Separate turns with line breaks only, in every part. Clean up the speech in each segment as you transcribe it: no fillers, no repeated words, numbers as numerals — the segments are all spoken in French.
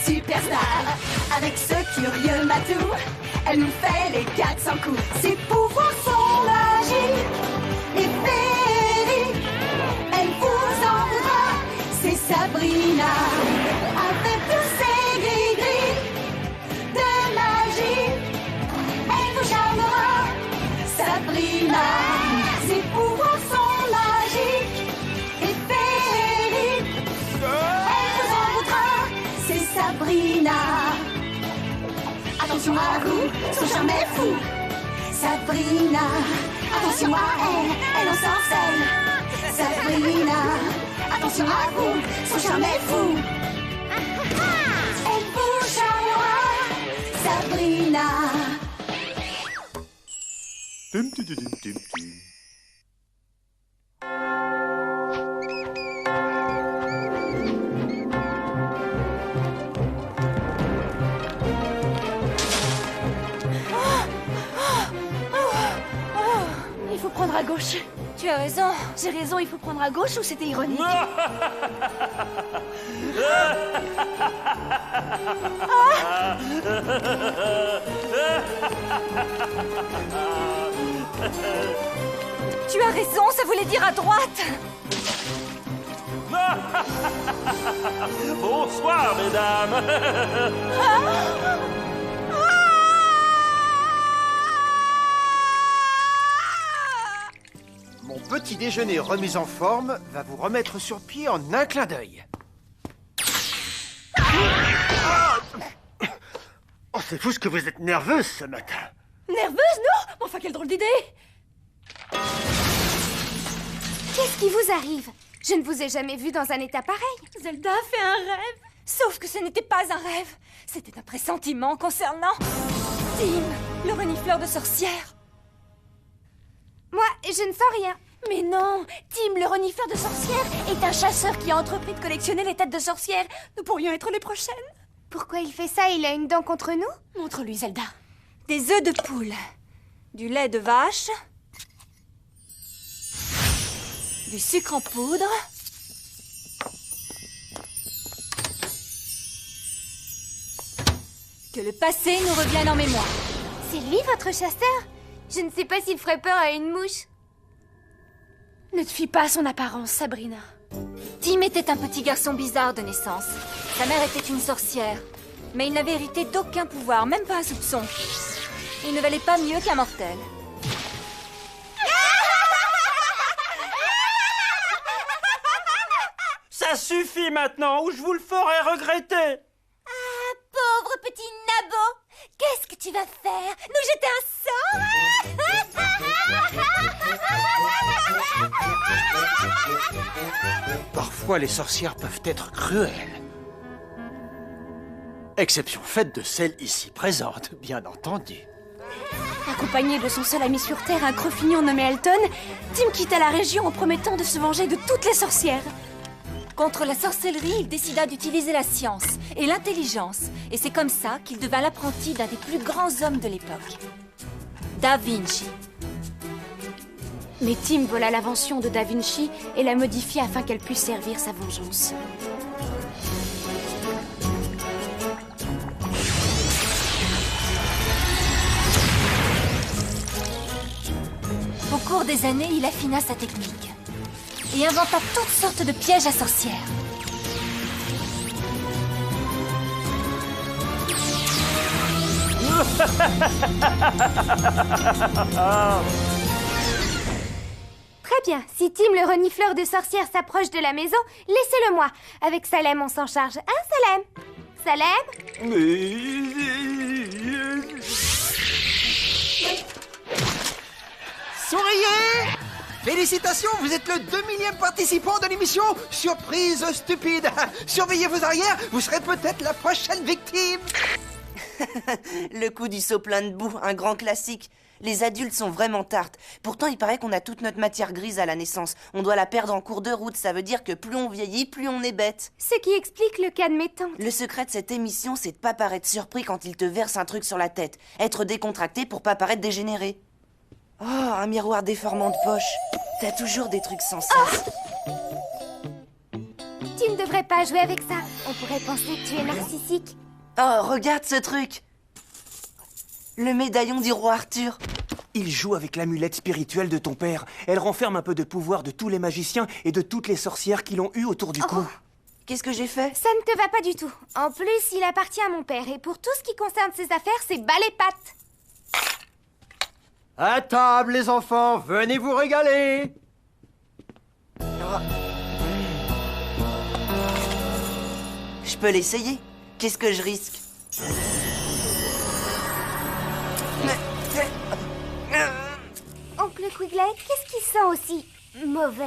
superstar. Avec ce curieux matou, elle nous fait les 400 coups. Ses pouvoirs sont magiques et féeriques. Elle vous en voudra, c'est Sabrina. Avec tous ses gris-gris de magie, elle vous charmera, Sabrina. Ses pouvoirs sont magiques et féeriques. Elle vous en voudra, c'est Sabrina. Attention à vous, son charme est fou. Sabrina, attention à elle, elle ensorcelle. Sabrina, attention à vous, son charme est fou. Elle vous charmera, Sabrina.
Tum, tum, tum, tum, tum.
Il faut prendre à gauche. Tu as raison. J'ai raison, il faut prendre à gauche ou c'était ironique? Tu as raison, ça voulait dire à droite.
Bonsoir, mesdames.
Mon petit déjeuner remis en forme va vous remettre sur pied en un clin d'œil. Oh, c'est fou ce que vous êtes nerveuse ce matin.
Nerveuse, non? Enfin, quelle drôle d'idée.
Qu'est-ce qui vous arrive? Je ne vous ai jamais vu dans un état pareil.
Zelda a fait un rêve. Sauf que ce n'était pas un rêve. C'était un pressentiment concernant Tim, le renifleur de sorcières.
Moi, je ne sens rien.
Mais non, Tim, le renifleur de sorcières, est un chasseur qui a entrepris de collectionner les têtes de sorcières. Nous pourrions être les prochaines.
Pourquoi il fait ça? Il a une dent contre nous?
Montre-lui, Zelda. Des œufs de poule, du lait de vache, du sucre en poudre, que le passé nous revienne en mémoire.
C'est lui, votre chasseur? Je ne sais pas s'il ferait peur à une mouche.
Ne te fie pas à son apparence, Sabrina. Tim était un petit garçon bizarre de naissance. Sa mère était une sorcière, mais il n'avait hérité d'aucun pouvoir, même pas un soupçon. Il ne valait pas mieux qu'un mortel.
Ça suffit maintenant, ou je vous le ferai regretter.
Ah, pauvre petit nabo! Qu'est-ce que tu vas faire? Nous jeter un sort?
Parfois, les sorcières peuvent être cruelles. Exception faite de celle ici présente, bien entendu.
Accompagné de son seul ami sur Terre, un creux-fignon nommé Elton, Tim quitta la région en promettant de se venger de toutes les sorcières. Contre la sorcellerie, il décida d'utiliser la science et l'intelligence. Et c'est comme ça qu'il devint l'apprenti d'un des plus grands hommes de l'époque, Da Vinci. Mais Tim vola l'invention de Da Vinci et la modifia afin qu'elle puisse servir sa vengeance. Au cours des années, il affina sa technique et inventa toutes sortes de pièges à sorcières.
Très bien. Si Tim, le renifleur de sorcières, s'approche de la maison, laissez-le moi. Avec Salem, on s'en charge. Hein, Salem?
Souriez! Félicitations, vous êtes le 2 millième participant de l'émission Surprise Stupide. Surveillez vos arrières, vous serez peut-être la prochaine victime.
Le coup du seau plein de boue, un grand classique. Les adultes sont vraiment tartes. Pourtant, il paraît qu'on a toute notre matière grise à la naissance. On doit la perdre en cours de route. Ça veut dire que plus on vieillit, plus on est bête.
Ce qui explique le cas de mes tantes.
Le secret de cette émission, c'est de pas paraître surpris quand il te verse un truc sur la tête. Être décontracté pour pas paraître dégénéré. Oh, un miroir déformant de poche. T'as toujours des trucs sans sens.
Tu ne devrais pas jouer avec ça. On pourrait penser que tu es narcissique.
Oh, regarde ce truc! Le médaillon du roi Arthur.
Il joue avec l'amulette spirituelle de ton père. Elle renferme un peu de pouvoir de tous les magiciens et de toutes les sorcières qui l'ont eu autour du cou.
Qu'est-ce que j'ai fait?
Ça ne te va pas du tout. En plus, il appartient à mon père. Et pour tout ce qui concerne ses affaires, c'est bas les pattes.
À table, les enfants, venez vous régaler.
Je peux l'essayer. Qu'est-ce que je risque?
Oncle Quigley, qu'est-ce qui sent aussi mauvais?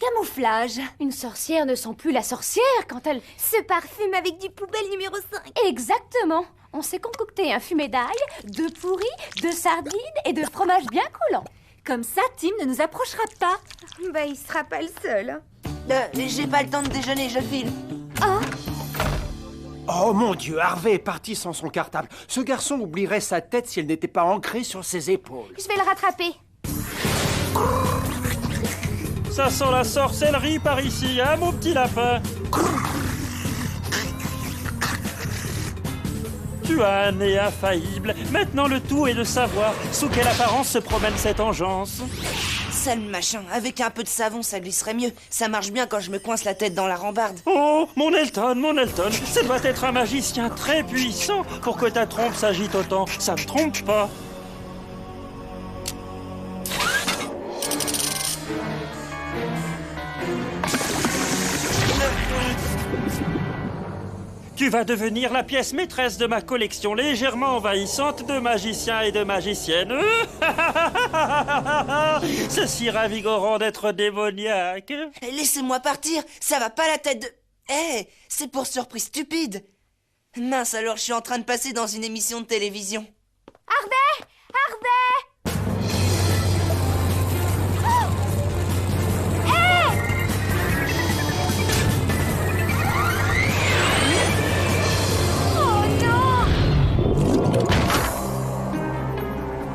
Camouflage. Une sorcière ne sent plus la sorcière quand elle...
Ce parfum avec du poubelle numéro 5.
Exactement. On s'est concocté un fumet d'ail, de pourris, de sardines et de fromage bien collant. Comme ça, Tim ne nous approchera pas.
Bah, il sera pas le seul. Hein.
J'ai pas le temps de déjeuner, je file.
Oh mon Dieu, Harvey est parti sans son cartable. Ce garçon oublierait sa tête si elle n'était pas ancrée sur ses épaules.
Je vais le rattraper.
Ça sent la sorcellerie par ici, hein, mon petit lapin? Tu as un nez infaillible. Maintenant, le tout est de savoir sous quelle apparence se promène cette engeance.
Sale machin, avec un peu de savon, ça glisserait mieux. Ça marche bien quand je me coince la tête dans la rambarde.
Oh, mon Elton, ça doit être un magicien très puissant pour que ta trompe s'agite autant. Ça ne trompe pas. Tu vas devenir la pièce maîtresse de ma collection légèrement envahissante de magiciens et de magiciennes. C'est si ravigorant d'être démoniaque.
Laissez-moi partir, ça va pas la tête de... c'est pour surprise stupide. Mince, alors je suis en train de passer dans une émission de télévision.
Harvey!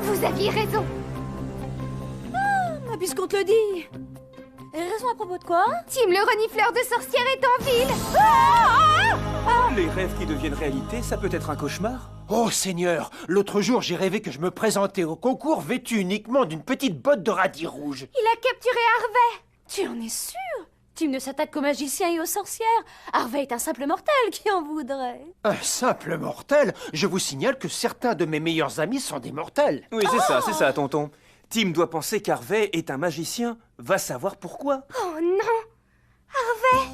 Vous aviez raison.
Puisqu'on te le dit. Raison à propos de quoi?
Tim, le renifleur de sorcières est en ville.
Les rêves qui deviennent réalité, ça peut être un cauchemar.
Oh Seigneur, l'autre jour j'ai rêvé que je me présentais au concours vêtu uniquement d'une petite botte de radis rouge.
Il a capturé Harvey.
Tu en es sûr? Tim ne s'attaque qu'aux magiciens et aux sorcières. Harvey est un simple mortel qui en voudrait.
Un simple mortel? Je vous signale que certains de mes meilleurs amis sont des mortels.
Oui, c'est ça, tonton. Tim doit penser qu'Harvey est un magicien. Va savoir pourquoi.
Oh non! Harvey!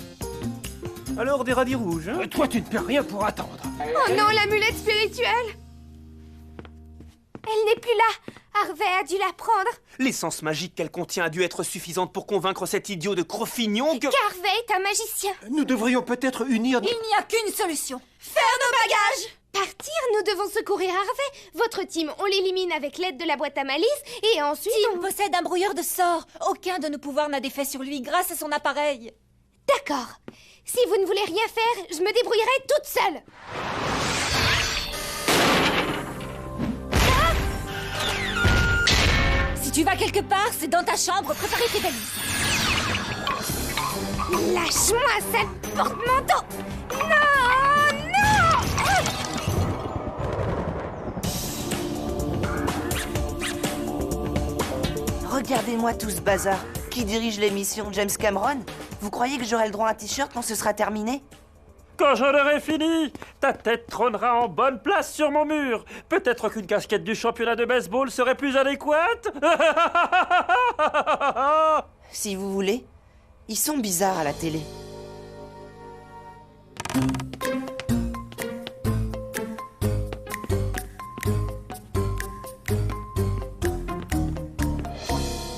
Alors, des radis rouges, hein?
Toi, tu ne peux rien pour attendre.
Oh non, l'amulette spirituelle! Elle n'est plus là! Harvey a dû la prendre!
L'essence magique qu'elle contient a dû être suffisante pour convaincre cet idiot de Crofignon que...
Harvey est un magicien!
Nous devrions peut-être unir...
Il n'y a qu'une solution.
Faire nos bagages! Partir, nous devons secourir Harvey. Votre team, on l'élimine avec l'aide de la boîte à malice et ensuite...
Tim possède un brouilleur de sorts. Aucun de nos pouvoirs n'a d'effet sur lui grâce à son appareil.
D'accord. Si vous ne voulez rien faire, je me débrouillerai toute seule.
Si tu vas quelque part, c'est dans ta chambre. Préparez tes valises.
Lâche-moi, sale porte-manteau! Non!
Regardez-moi tout ce bazar. Qui dirige l'émission? James Cameron? Vous croyez que j'aurai le droit à un t-shirt quand ce sera terminé?
Quand j'en aurai fini, ta tête trônera en bonne place sur mon mur. Peut-être qu'une casquette du championnat de baseball serait plus adéquate.
Si vous voulez. Ils sont bizarres à la télé.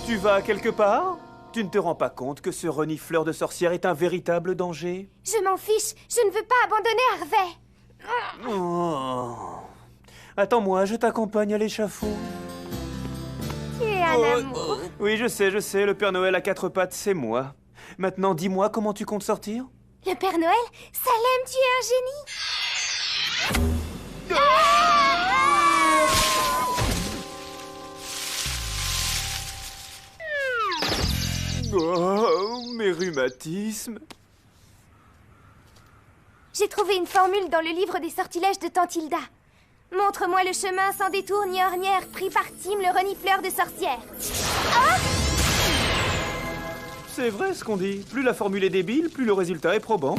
Tu vas quelque part? Tu ne te rends pas compte que ce renifleur de sorcières est un véritable danger?
Je m'en fiche, je ne veux pas abandonner Harvey.
Oh. Attends-moi, je t'accompagne à l'échafaud.
Tu es un amour.
Oui, je sais, le Père Noël à quatre pattes, c'est moi. Maintenant, dis-moi comment tu comptes sortir?
Le Père Noël? Salem, tu es un génie.
Oh, mes rhumatismes.
J'ai trouvé une formule dans le livre des sortilèges de Tante Hilda. Montre-moi le chemin sans détour ni ornière pris par Tim, le renifleur de sorcières.
C'est vrai ce qu'on dit. Plus la formule est débile, plus le résultat est probant.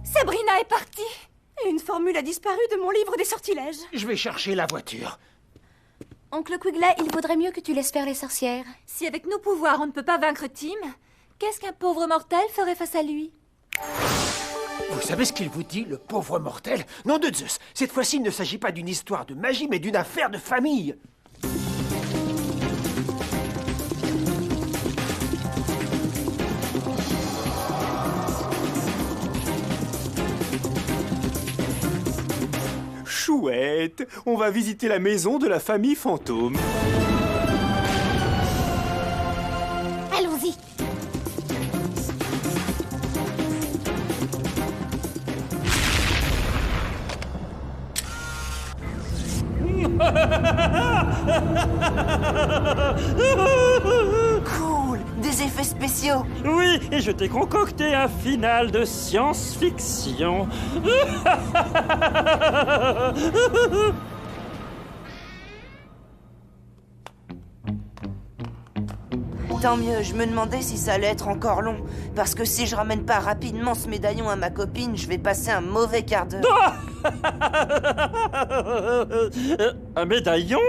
Sabrina est partie. Et une formule a disparu de mon livre des sortilèges.
Je vais chercher la voiture.
Oncle Quigley, il vaudrait mieux que tu laisses faire les sorcières. Si avec nos pouvoirs on ne peut pas vaincre Tim, qu'est-ce qu'un pauvre mortel ferait face à lui?
Vous savez ce qu'il vous dit, le pauvre mortel? Nom de Zeus, cette fois-ci, il ne s'agit pas d'une histoire de magie, mais d'une affaire de famille.
Chouette, on va visiter la maison de la famille fantôme.
Allons-y.
Cool! Des effets spéciaux!
Oui, et je t'ai concocté un final de science-fiction.
Tant mieux, je me demandais si ça allait être encore long. Parce que si je ramène pas rapidement ce médaillon à ma copine, je vais passer un mauvais quart d'heure.
Un médaillon?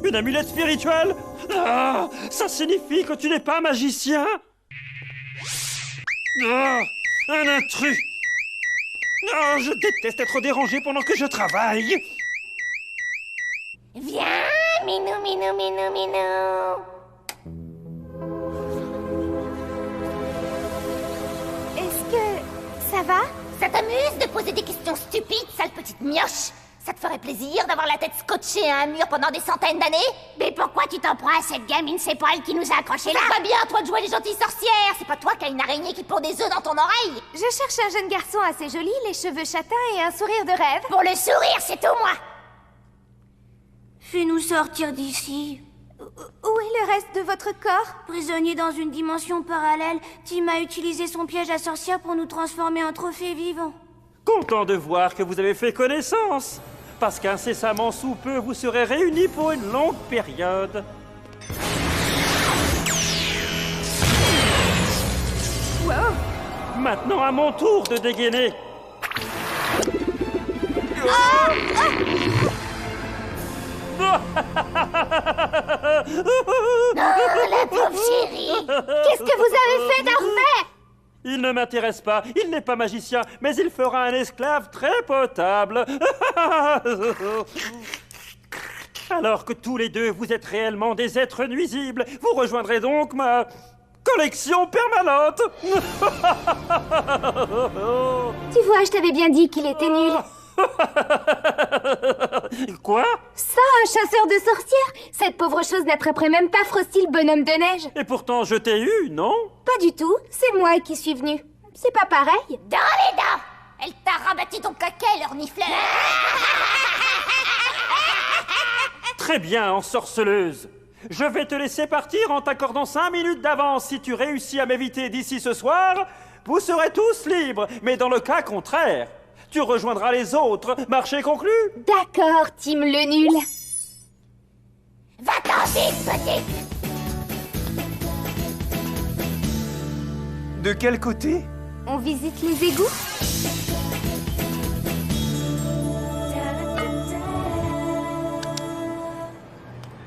Une amulette spirituelle? Ah, ça signifie que tu n'es pas magicien? Ah, un intrus! Ah, je déteste être dérangé pendant que je travaille.
Viens, minou, minou, minou, minou. Est-ce que ça va?
Ça t'amuse de poser des questions stupides, sale petite mioche? Ça te ferait plaisir d'avoir la tête scotchée à un mur pendant des centaines d'années?
Mais pourquoi tu t'en prends à cette gamine? C'est pas elle qui nous a accrochés là.
Ça va bien, toi, de jouer les gentilles sorcières. C'est pas toi qui as une araignée qui pond des œufs dans ton oreille.
Je cherche un jeune garçon assez joli, les cheveux châtains et un sourire de rêve.
Pour le sourire, c'est tout, moi.
Fais-nous sortir d'ici.
Où est le reste de votre corps?
Prisonnier dans une dimension parallèle, Tim a utilisé son piège à sorcière pour nous transformer en trophée vivant.
Content de voir que vous avez fait connaissance. Parce qu'incessamment sous peu, vous serez réunis pour une longue période.
Wow.
Maintenant, à mon tour de dégainer.
La pauvre chérie.
Qu'est-ce que vous avez fait d'Harvey?
Il ne m'intéresse pas, il n'est pas magicien, mais il fera un esclave très potable. Alors que tous les deux, vous êtes réellement des êtres nuisibles, vous rejoindrez donc ma collection permanente.
Tu vois, je t'avais bien dit qu'il était nul.
Quoi?
Ça, un chasseur de sorcières? Cette pauvre chose n'attraperait même pas Frosty, le bonhomme de neige.
Et pourtant, je t'ai eu, non?
Pas du tout, c'est moi qui suis venue. C'est pas pareil.
Dans les dents. Elle t'a rabattu ton caquet, l'ornifleur.
Très bien, ensorceleuse. Je vais te laisser partir en t'accordant 5 minutes d'avance. Si tu réussis à m'éviter d'ici ce soir, vous serez tous libres. Mais dans le cas contraire, tu rejoindras les autres. Marché conclu?
D'accord, Tim le nul.
Va-t'en vite, petite.
De quel côté?
On visite les égouts?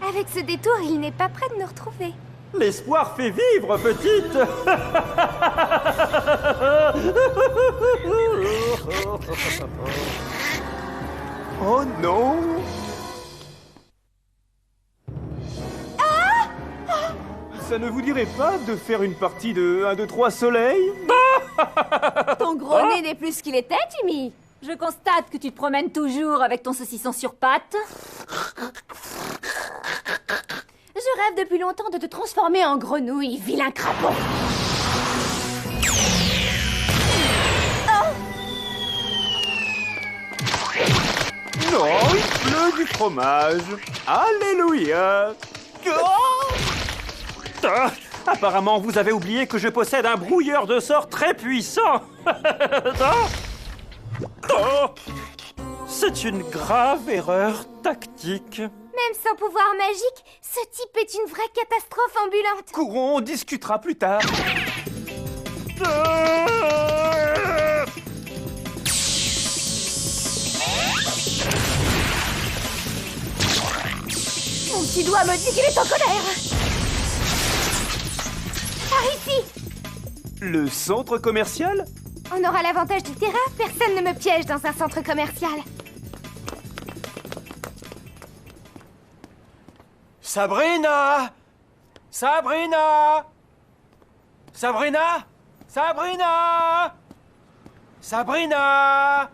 Avec ce détour, il n'est pas prêt de nous retrouver.
L'espoir fait vivre, petite.
Oh non! Ça ne vous dirait pas de faire une partie de 1, 2, 3 soleil?
Ton gros nez n'est plus ce qu'il était, Timmy. Je constate que tu te promènes toujours avec ton saucisson sur pattes. Je rêve depuis longtemps de te transformer en grenouille, vilain crapaud.
Non,
du fromage. Alléluia.
Ah, apparemment, vous avez oublié que je possède un brouilleur de sorts très puissant. C'est une grave erreur tactique.
Même sans pouvoir magique, ce type est une vraie catastrophe ambulante.
Courons, on discutera plus tard.
Mon petit doigt me dit qu'il est en colère.
Par ici!
Le centre commercial?
On aura l'avantage du terrain, personne ne me piège dans un centre commercial.
Sabrina! Sabrina! Sabrina! Sabrina! Sabrina!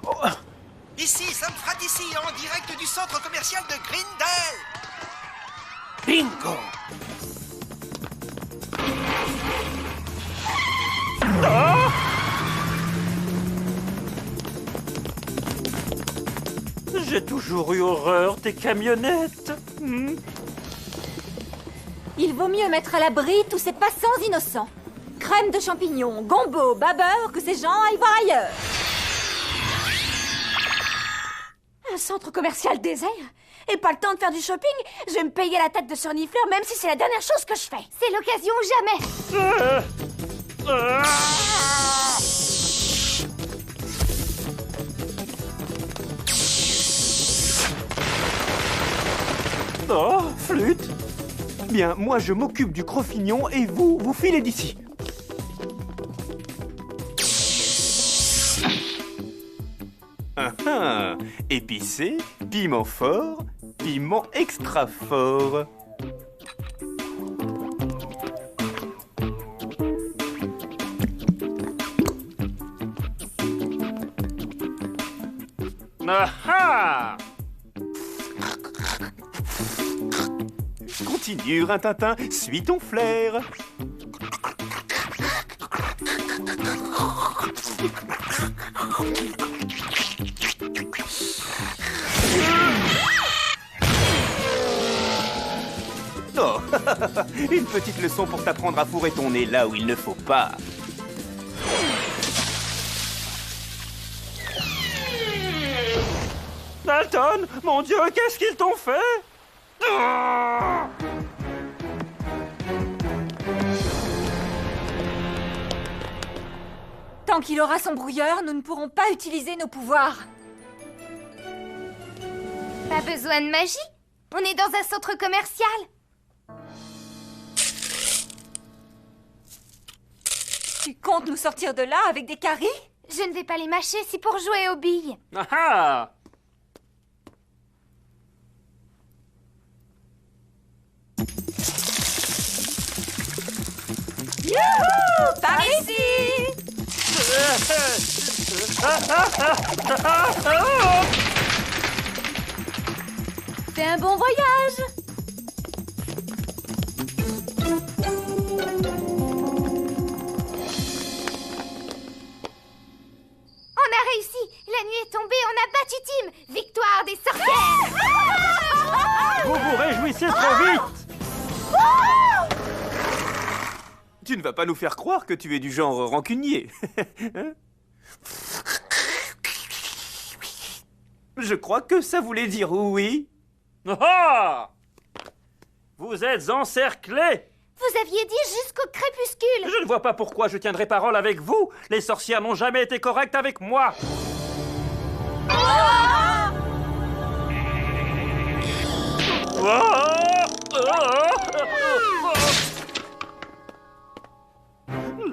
Oh. Ici, Sam Fratisi, en direct du centre commercial de Greendale! Bingo!
Ah! J'ai toujours eu horreur des camionnettes.
Il vaut mieux mettre à l'abri tous ces passants innocents. Crème de champignons, gombo, babeur, que ces gens aillent voir ailleurs. Un centre commercial désert? Et pas le temps de faire du shopping? Je vais me payer la tête de ce renifleur, même si c'est la dernière chose que je fais.
C'est l'occasion ou jamais.
Oh, flûte.
Bien, moi je m'occupe du crofignon et vous, vous filez d'ici.
Épicé, piment fort, piment extra fort.
Ah!
Continue, Rintintin, suis ton flair.
Oh, une petite leçon pour t'apprendre à fourrer ton nez là où il ne faut pas.
Dalton, mon Dieu, qu'est-ce qu'ils t'ont fait? Ah!
Tant qu'il aura son brouilleur, nous ne pourrons pas utiliser nos pouvoirs.
Pas besoin de magie. On est dans un centre commercial.
Tu comptes nous sortir de là avec des caries?
Je ne vais pas les mâcher, c'est pour jouer aux billes.
Ah ah!
Youhou! Par ici! Fais un bon voyage!
On a réussi. La nuit est tombée, on a battu Tim. Victoire des sorcières.
Vous vous réjouissez trop vite!
Tu ne vas pas nous faire croire que tu es du genre rancunier. Hein? Je crois que ça voulait dire oui.
Ah! Vous êtes encerclés!
Vous aviez dit jusqu'au crépuscule.
Je ne vois pas pourquoi je tiendrai parole avec vous. Les sorcières n'ont jamais été correctes avec moi.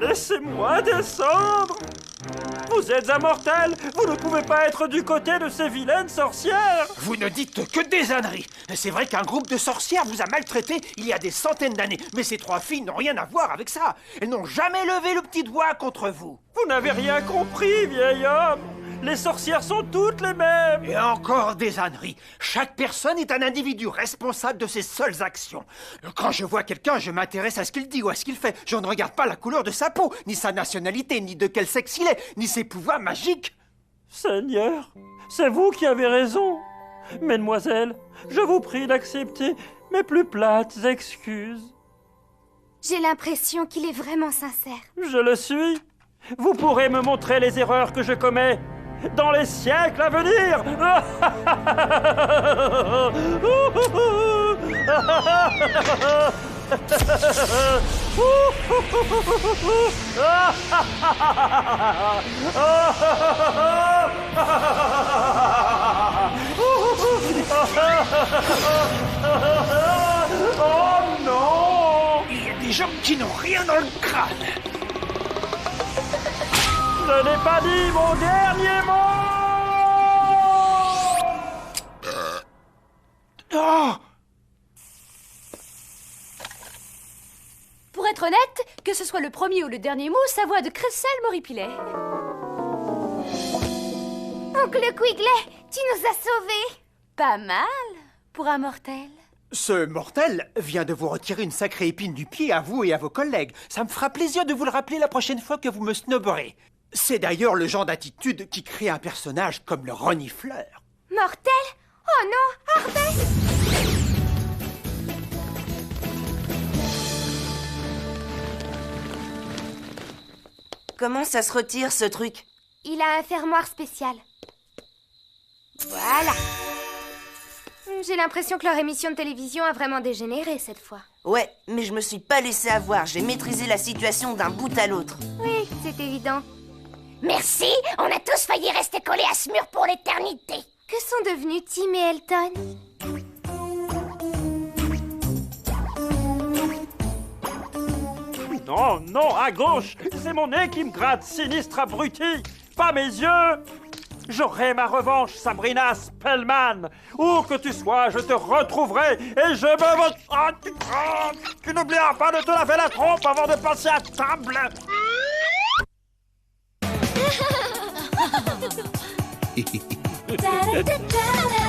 Laissez-moi descendre. Vous êtes immortels. Vous ne pouvez pas être du côté de ces vilaines sorcières.
Vous ne dites que des âneries. C'est vrai qu'un groupe de sorcières vous a maltraité il y a des centaines d'années. Mais ces trois filles n'ont rien à voir avec ça. Elles n'ont jamais levé le petit doigt contre vous.
Vous n'avez rien compris, vieil homme. Les sorcières sont toutes les mêmes.
Et encore des âneries. Chaque personne est un individu responsable de ses seules actions. Quand je vois quelqu'un, je m'intéresse à ce qu'il dit ou à ce qu'il fait. Je ne regarde pas la couleur de sa peau, ni sa nationalité, ni de quel sexe il est, ni ses pouvoirs magiques.
Seigneur, c'est vous qui avez raison. Mesdemoiselles, je vous prie d'accepter mes plus plates excuses.
J'ai l'impression qu'il est vraiment sincère.
Je le suis. Vous pourrez me montrer les erreurs que je commets dans les siècles à venir. Oh non!
Il y a des gens qui n'ont rien dans le crâne.
Je n'ai pas dit mon dernier mot!
Oh!
Pour être honnête, que ce soit le premier ou le dernier mot, sa voix de crécelle m'horripilait.
Oncle Quigley, tu nous as sauvés.
Pas mal pour un mortel.
Ce mortel vient de vous retirer une sacrée épine du pied à vous et à vos collègues. Ça me fera plaisir de vous le rappeler la prochaine fois que vous me snobberez. C'est d'ailleurs le genre d'attitude qui crée un personnage comme le renifleur.
Mortel? Oh non, Harvey!
Comment ça se retire, ce truc?
Il a un fermoir spécial. Voilà. J'ai l'impression que leur émission de télévision a vraiment dégénéré cette fois.
Ouais, mais je me suis pas laissé avoir. J'ai maîtrisé la situation d'un bout à l'autre.
Oui, c'est évident.
Merci, on a tous failli rester collés à ce mur pour l'éternité.
Que sont devenus Tim et Elton?
Non, non, à gauche! C'est mon nez qui me gratte, sinistre abruti! Pas mes yeux! J'aurai ma revanche, Sabrina Spellman! Où que tu sois, je te retrouverai et je me... tu n'oublieras pas de te laver la trompe avant de passer à table!
Da, da, da, da, da.